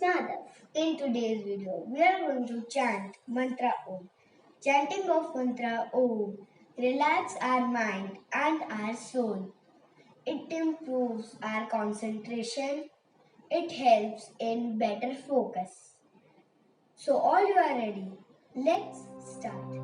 Nadav. In today's video, we are going to chant Mantra OM. Chanting of Mantra OM relax our mind and our soul. It improves our concentration. It helps in better focus. So all you are ready. Let's start.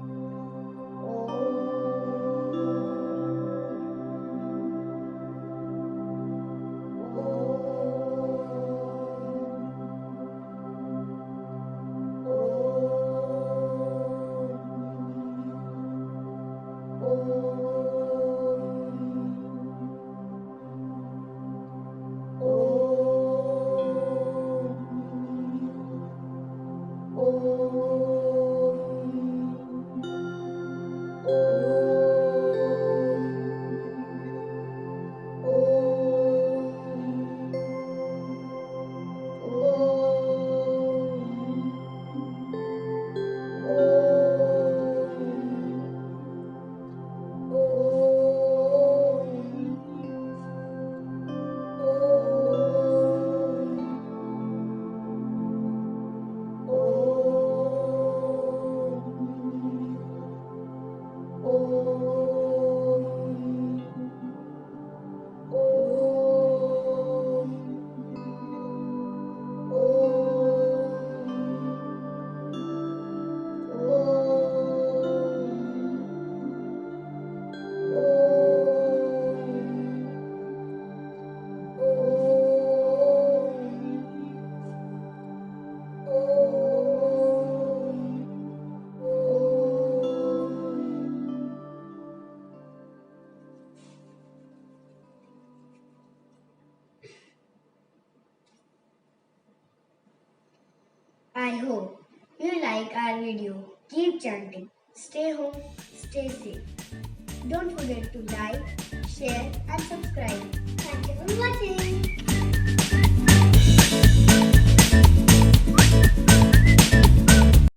I hope you like our video. Keep chanting. Stay home, stay safe. Don't forget to like, share and subscribe.